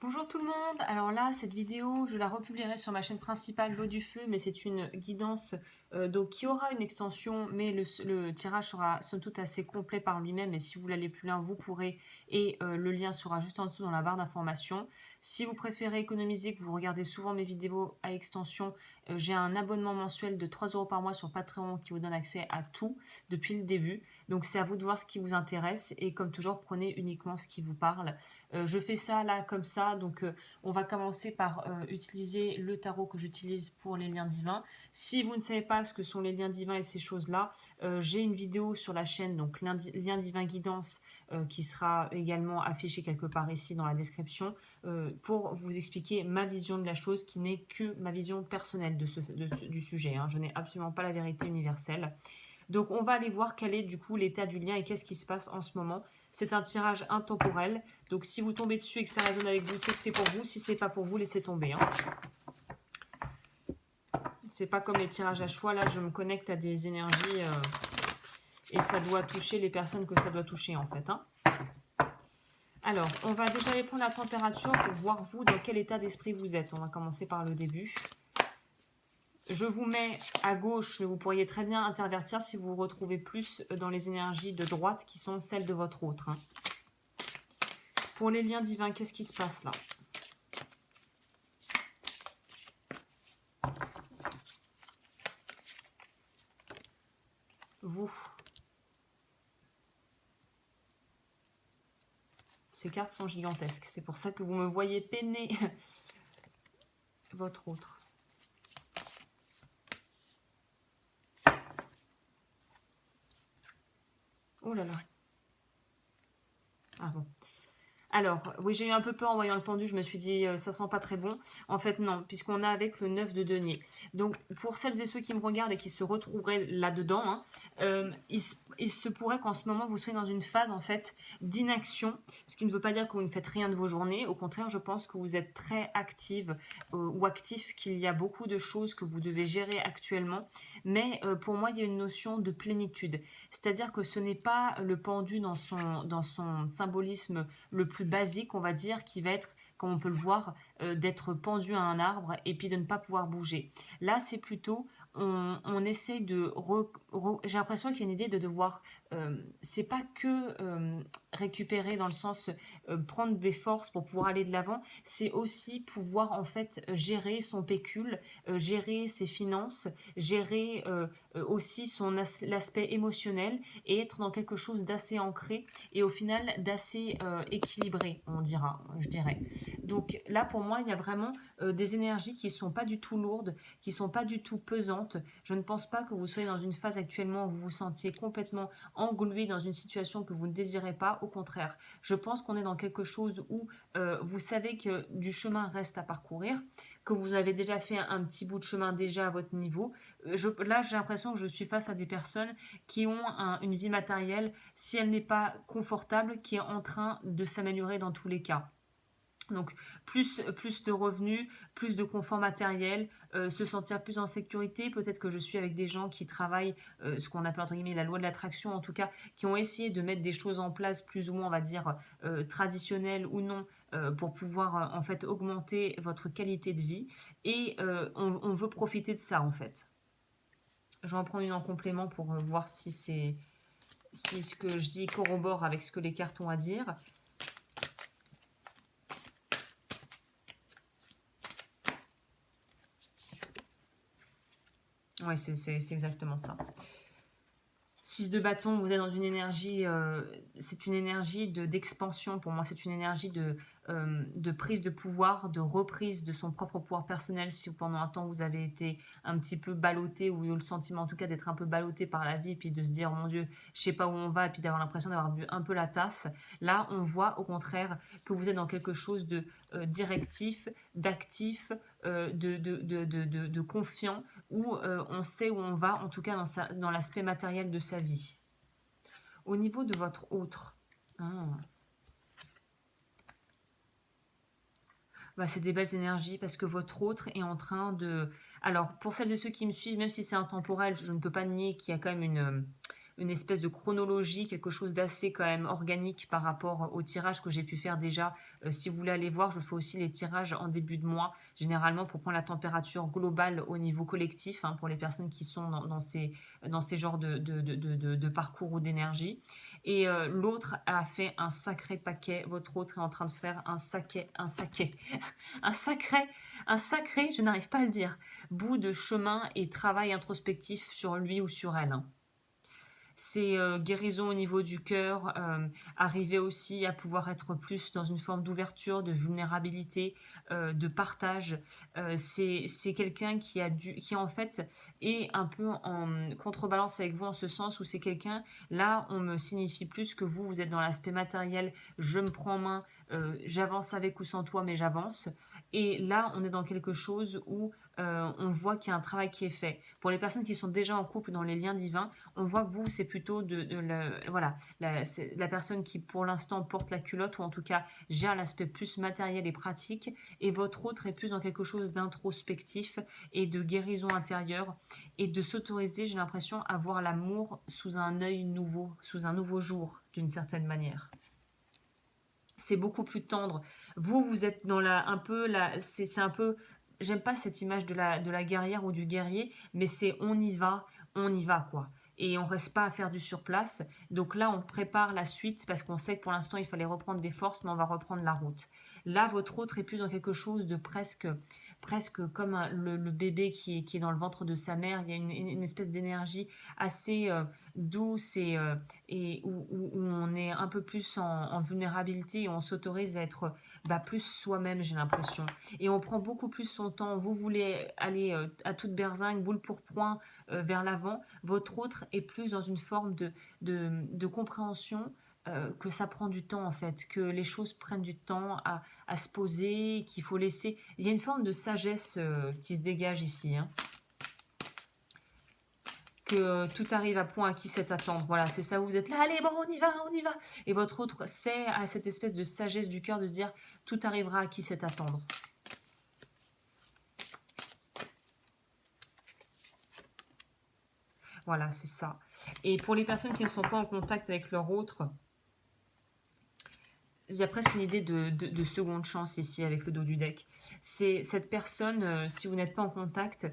Bonjour tout le monde, alors là cette vidéo je la republierai sur ma chaîne principale L'eau du feu, mais c'est une guidance donc qui aura une extension, mais le tirage sera somme toute assez complet par lui-même, et si vous voulez aller plus loin vous pourrez, et le lien sera juste en dessous dans la barre d'informations. Si vous préférez économiser, que vous regardez souvent mes vidéos à extension, j'ai un abonnement mensuel de 3 € par mois sur Patreon qui vous donne accès à tout depuis le début, donc c'est à vous de voir ce qui vous intéresse, et comme toujours prenez uniquement ce qui vous parle. Je fais ça là comme ça, donc on va commencer par utiliser le tarot que j'utilise pour les liens divins. Si vous ne savez pas ce que sont les liens divins et ces choses-là, j'ai une vidéo sur la chaîne, donc lien divin guidance, qui sera également affichée quelque part ici dans la description, pour vous expliquer ma vision de la chose, qui n'est que ma vision personnelle du sujet, hein. Je n'ai absolument pas la vérité universelle. Donc on va aller voir quel est du coup l'état du lien et qu'est-ce qui se passe en ce moment. C'est un tirage intemporel, donc si vous tombez dessus et que ça résonne avec vous, c'est que c'est pour vous. Si c'est pas pour vous, laissez tomber, hein. C'est pas comme les tirages à choix, là je me connecte à des énergies et ça doit toucher les personnes que ça doit toucher en fait, hein. Alors, on va déjà aller prendre la température pour voir vous dans quel état d'esprit vous êtes. On va commencer par le début. Je vous mets à gauche, mais vous pourriez très bien intervertir si vous vous retrouvez plus dans les énergies de droite qui sont celles de votre autre, hein. Pour les liens divins, qu'est-ce qui se passe là? Vous. Ces cartes sont gigantesques. C'est pour ça que vous me voyez peiner votre autre. Oh là là. Ah bon. Alors, oui, j'ai eu un peu peur en voyant le pendu, je me suis dit, ça sent pas très bon. En fait, non, puisqu'on a avec le 9 de denier. Donc, pour celles et ceux qui me regardent et qui se retrouveraient là-dedans, hein, il se pourrait qu'en ce moment, vous soyez dans une phase, en fait, d'inaction, ce qui ne veut pas dire que vous ne faites rien de vos journées. Au contraire, je pense que vous êtes très active ou actif, qu'il y a beaucoup de choses que vous devez gérer actuellement. Mais pour moi, il y a une notion de plénitude. C'est-à-dire que ce n'est pas le pendu dans son symbolisme le plus basique, on va dire, qui va être, comme on peut le voir, d'être pendu à un arbre et puis de ne pas pouvoir bouger. Là, c'est plutôt, on essaye de... J'ai l'impression qu'il y a une idée de devoir... c'est pas que récupérer dans le sens prendre des forces pour pouvoir aller de l'avant, c'est aussi pouvoir en fait gérer son pécule, gérer ses finances, gérer aussi l'aspect émotionnel, et être dans quelque chose d'assez ancré et au final d'assez équilibré, je dirais. Donc là, pour moi, il y a vraiment des énergies qui ne sont pas du tout lourdes, qui ne sont pas du tout pesantes. Je ne pense pas que vous soyez dans une phase actuellement où vous vous sentiez complètement englué dans une situation que vous ne désirez pas. Au contraire, je pense qu'on est dans quelque chose où vous savez que du chemin reste à parcourir, que vous avez déjà fait un petit bout de chemin déjà à votre niveau. Là, j'ai l'impression que je suis face à des personnes qui ont une vie matérielle, si elle n'est pas confortable, qui est en train de s'améliorer dans tous les cas. Donc plus de revenus, plus de confort matériel, se sentir plus en sécurité. Peut-être que je suis avec des gens qui travaillent ce qu'on appelle entre guillemets la loi de l'attraction, en tout cas qui ont essayé de mettre des choses en place plus ou moins, on va dire, traditionnelles ou non, pour pouvoir en fait augmenter votre qualité de vie. Et on veut profiter de ça en fait. Je vais en prendre une en complément pour voir si ce que je dis corrobore avec ce que les cartes ont à dire. Oui, c'est exactement ça. 6 de bâton, vous êtes dans une énergie, c'est une énergie d'expansion. Pour moi, c'est une énergie de prise de pouvoir, de reprise de son propre pouvoir personnel. Si pendant un temps vous avez été un petit peu ballotté, ou eu le sentiment en tout cas d'être un peu ballotté par la vie, puis de se dire oh mon Dieu, je sais pas où on va, et puis d'avoir l'impression d'avoir bu un peu la tasse. Là, on voit au contraire que vous êtes dans quelque chose de directif, d'actif, de confiant, où on sait où on va, en tout cas dans l'aspect matériel de sa vie. Au niveau de votre autre, bah, c'est des belles énergies, parce que votre autre est en train de... Alors, pour celles et ceux qui me suivent, même si c'est intemporel, je ne peux pas nier qu'il y a quand même une espèce de chronologie, quelque chose d'assez quand même organique par rapport au tirage que j'ai pu faire déjà. Si vous voulez aller voir, je fais aussi les tirages en début de mois, généralement pour prendre la température globale au niveau collectif, hein, pour les personnes qui sont dans ces genres de parcours ou d'énergie. Et l'autre a fait un sacré paquet, votre autre est en train de faire un sacré, un sacré, je n'arrive pas à le dire, bout de chemin et travail introspectif sur lui ou sur elle, hein. C'est guérison au niveau du cœur, arriver aussi à pouvoir être plus dans une forme d'ouverture, de vulnérabilité, de partage. C'est quelqu'un qui en fait est un peu en contrebalance avec vous en ce sens où c'est quelqu'un, là on me signifie plus que vous êtes dans l'aspect matériel, je me prends en main, j'avance avec ou sans toi mais j'avance. Et là on est dans quelque chose où on voit qu'il y a un travail qui est fait. Pour les personnes qui sont déjà en couple dans les liens divins, on voit que vous, c'est plutôt voilà, c'est la personne qui pour l'instant porte la culotte ou en tout cas gère l'aspect plus matériel et pratique, et votre autre est plus dans quelque chose d'introspectif et de guérison intérieure et de s'autoriser, j'ai l'impression, à voir l'amour sous un œil nouveau, sous un nouveau jour d'une certaine manière. C'est beaucoup plus tendre. Vous êtes dans c'est un peu, j'aime pas cette image de la guerrière ou du guerrier, mais c'est on y va, quoi. Et on reste pas à faire du surplace. Donc là, on prépare la suite parce qu'on sait que pour l'instant, il fallait reprendre des forces, mais on va reprendre la route. Là, votre autre est plus dans quelque chose de presque comme le bébé qui est dans le ventre de sa mère. Il y a une espèce d'énergie assez douce et où on est un peu plus en vulnérabilité et on s'autorise à être plus soi-même, j'ai l'impression. Et on prend beaucoup plus son temps. Vous voulez aller à toute berzingue, boule pour point vers l'avant. Votre autre est plus dans une forme de compréhension que ça prend du temps en fait, que les choses prennent du temps à se poser, qu'il faut laisser... Il y a une forme de sagesse qui se dégage ici, hein. Que tout arrive à point à qui sait attendre. Voilà, c'est ça où vous êtes là, allez, bon, on y va, on y va. Et votre autre sait à cette espèce de sagesse du cœur de se dire, tout arrivera à qui sait attendre. Voilà, c'est ça. Et pour les personnes qui ne sont pas en contact avec leur autre, il y a presque une idée de seconde chance ici avec le dos du deck. C'est cette personne, si vous n'êtes pas en contact,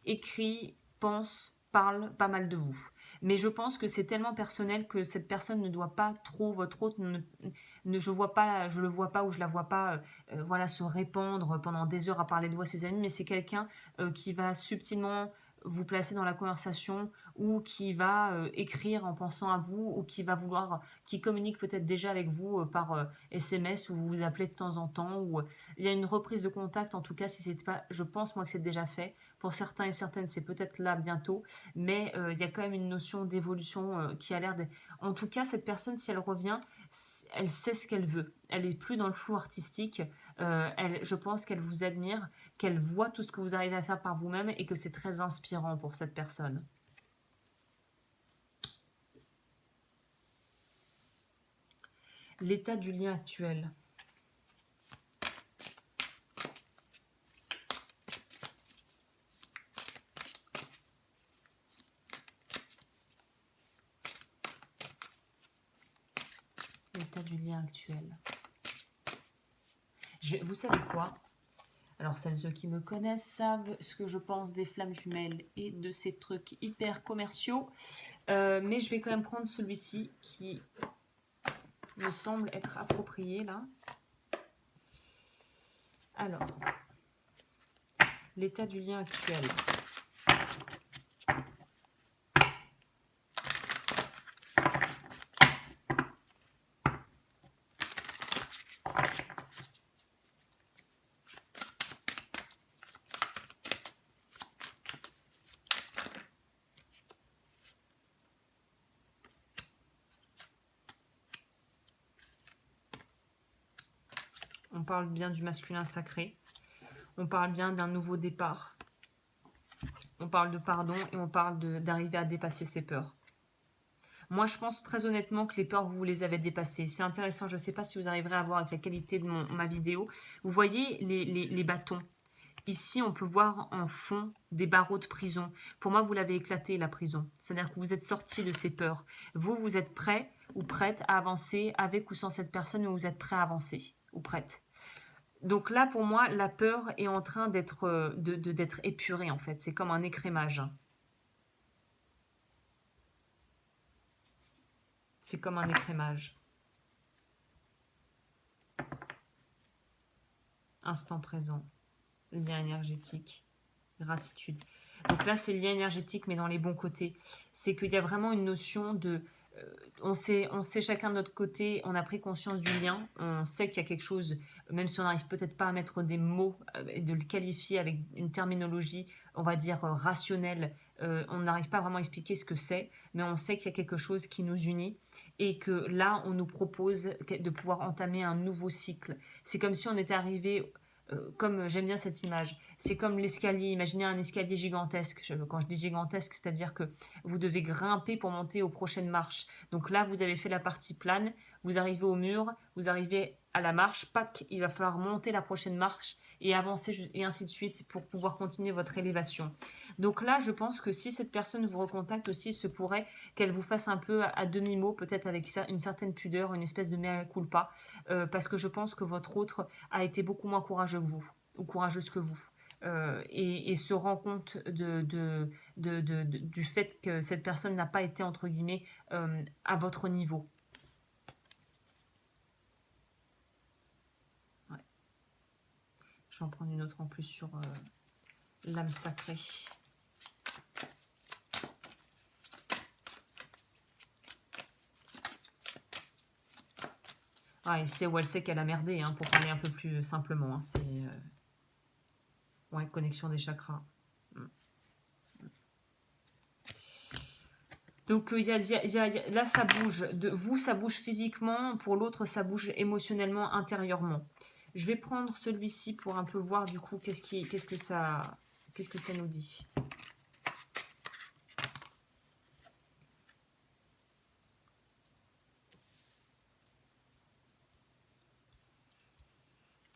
écrit, pense, parle pas mal de vous. Mais je pense que c'est tellement personnel que cette personne ne doit pas trop, votre autre, je le vois pas ou je la vois pas voilà, se répandre pendant des heures à parler de vous à ses amis, mais c'est quelqu'un qui va subtilement vous placer dans la conversation ou qui va écrire en pensant à vous ou qui communique peut-être déjà avec vous par SMS ou vous vous appelez de temps en temps ou il y a une reprise de contact en tout cas si c'est pas, je pense moi que c'est déjà fait. Pour certains et certaines c'est peut-être là bientôt, mais il y a quand même une notion d'évolution qui a l'air de... En tout cas cette personne si elle revient, elle sait ce qu'elle veut. Elle est plus dans le flou artistique. Je pense qu'elle vous admire, qu'elle voit tout ce que vous arrivez à faire par vous-même et que c'est très inspirant pour cette personne. L'état du lien actuel. L'état du lien actuel. Vous savez quoi? Alors celles qui me connaissent savent ce que je pense des flammes jumelles et de ces trucs hyper commerciaux. Mais je vais quand même prendre celui-ci qui me semble être approprié là. Alors, l'état du lien actuel. On parle bien du masculin sacré. On parle bien d'un nouveau départ. On parle de pardon et on parle d'arriver à dépasser ses peurs. Moi, je pense très honnêtement que les peurs, vous les avez dépassées. C'est intéressant, je ne sais pas si vous arriverez à voir avec la qualité de ma vidéo. Vous voyez les bâtons ici, on peut voir en fond des barreaux de prison. Pour moi, vous l'avez éclaté, la prison. C'est-à-dire que vous êtes sorti de ces peurs. Vous, vous êtes prêt ou prête à avancer avec ou sans cette personne, ou vous êtes prêt à avancer ou prête. Donc là, pour moi, la peur est en train d'être d'être épurée, en fait. C'est comme un écrémage. C'est comme un écrémage. Instant présent. Lien énergétique. Gratitude. Donc là, c'est le lien énergétique, mais dans les bons côtés. C'est qu'il y a vraiment une notion de... on sait chacun de notre côté, on a pris conscience du lien, on sait qu'il y a quelque chose, même si on n'arrive peut-être pas à mettre des mots, et de le qualifier avec une terminologie, on va dire rationnelle, on n'arrive pas vraiment à expliquer ce que c'est, mais on sait qu'il y a quelque chose qui nous unit et que là, on nous propose de pouvoir entamer un nouveau cycle. C'est comme si on était arrivé... comme j'aime bien cette image, c'est comme l'escalier, imaginez un escalier gigantesque. Quand je dis gigantesque, c'est-à-dire que vous devez grimper pour monter aux prochaines marches. Donc là, vous avez fait la partie plane, vous arrivez au mur, vous arrivez à la marche, pac, il va falloir monter la prochaine marche et avancer et ainsi de suite pour pouvoir continuer votre élévation. Donc là, je pense que si cette personne vous recontacte aussi, il se pourrait qu'elle vous fasse un peu à demi-mot, peut-être avec une certaine pudeur, une espèce de mea culpa, parce que je pense que votre autre a été beaucoup moins courageux que vous, ou courageuse que vous. Et se rend compte du fait que cette personne n'a pas été, entre guillemets, à votre niveau. Ouais. Je vais en prendre une autre en plus sur l'âme sacrée. Ah, il sait où elle sait qu'elle a merdé, hein, pour parler un peu plus simplement. Hein, c'est... ouais, connexion des chakras. Donc, là, ça bouge. De vous, ça bouge physiquement. Pour l'autre, ça bouge émotionnellement, intérieurement. Je vais prendre celui-ci pour un peu voir, du coup, qu'est-ce que ça nous dit.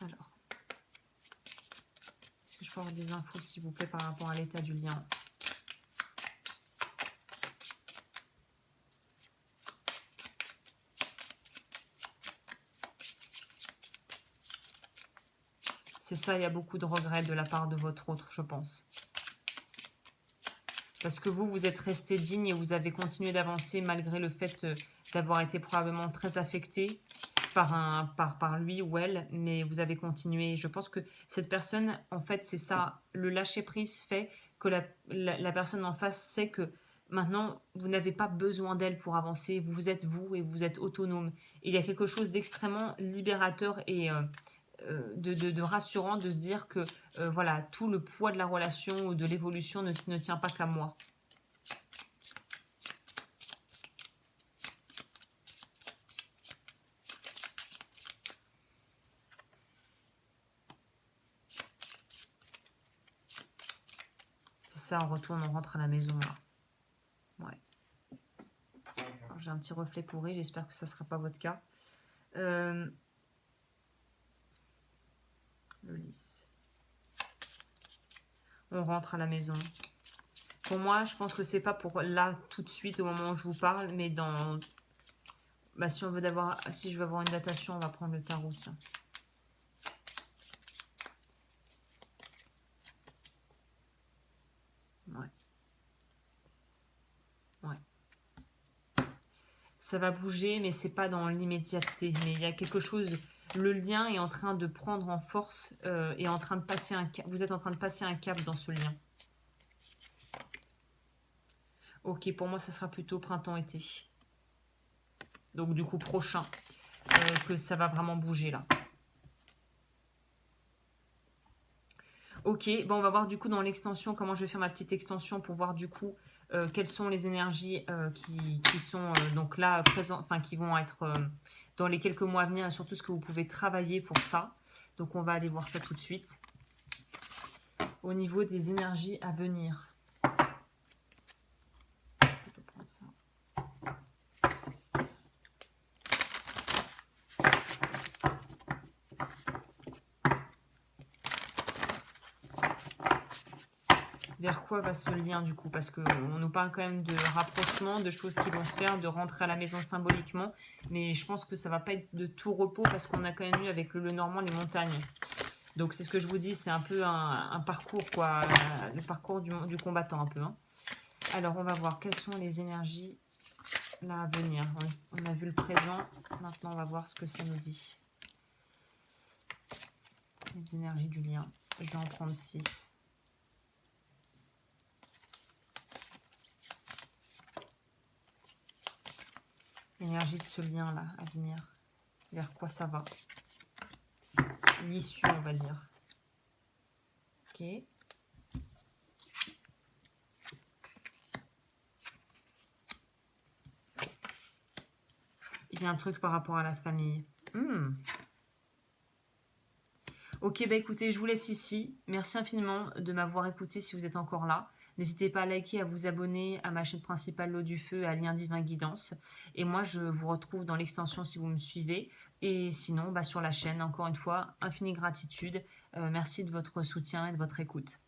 Alors. Est-ce que je peux avoir des infos, s'il vous plaît, par rapport à l'état du lien ? C'est ça, il y a beaucoup de regrets de la part de votre autre, je pense. Parce que vous êtes resté digne et vous avez continué d'avancer malgré le fait d'avoir été probablement très affecté par lui ou elle, mais vous avez continué. Je pense que cette personne, en fait, c'est ça. Le lâcher-prise fait que la personne en face sait que maintenant, vous n'avez pas besoin d'elle pour avancer. Vous êtes vous et vous êtes autonome. Et il y a quelque chose d'extrêmement libérateur et... de rassurant de se dire que voilà, tout le poids de la relation ou de l'évolution ne tient pas qu'à moi. C'est ça, on retourne, on rentre à la maison là. Ouais. J'ai un petit reflet pourri, j'espère que ça ne sera pas votre cas. Le lys. On rentre à la maison. Pour moi, je pense que c'est pas pour là, tout de suite, au moment où je vous parle, mais dans... Bah, si je veux avoir une datation, on va prendre le tarot, tiens. Ouais. Ouais. Ça va bouger, mais c'est pas dans l'immédiateté. Mais il y a quelque chose... Le lien est en train de prendre en force et en train de passer un cap. Vous êtes en train de passer un cap dans ce lien. Ok, pour moi, ça sera plutôt printemps-été. Donc, du coup, prochain, que ça va vraiment bouger, là. Ok, bon, on va voir, du coup, dans l'extension, comment je vais faire ma petite extension pour voir, du coup, quelles sont les énergies qui sont, donc là, présentes, enfin, qui vont être dans les quelques mois à venir, et surtout ce que vous pouvez travailler pour ça. Donc, on va aller voir ça tout de suite. Au niveau des énergies à venir. Je vais prendre ça. Vers quoi va ce lien du coup? Parce qu'on nous parle quand même de rapprochement, de choses qui vont se faire, de rentrer à la maison symboliquement. Mais je pense que ça va pas être de tout repos parce qu'on a quand même eu avec le Normand les montagnes. Donc c'est ce que je vous dis, c'est un peu un parcours quoi, le parcours du combattant un peu. Hein. Alors on va voir quelles sont les énergies là à venir. On a vu le présent, maintenant on va voir ce que ça nous dit. Les énergies du lien, je vais en prendre 6. L'énergie de ce lien là à venir, vers quoi ça va? L'issue on va dire. Ok. Il y a un truc par rapport à la famille. Ok, bah écoutez, je vous laisse ici. Merci infiniment de m'avoir écouté si vous êtes encore là. N'hésitez pas à liker, à vous abonner à ma chaîne principale L'eau du feu, à Lien Divin Guidance. Et moi, je vous retrouve dans l'extension si vous me suivez. Et sinon, bah, sur la chaîne, encore une fois, infinie gratitude. Merci de votre soutien et de votre écoute.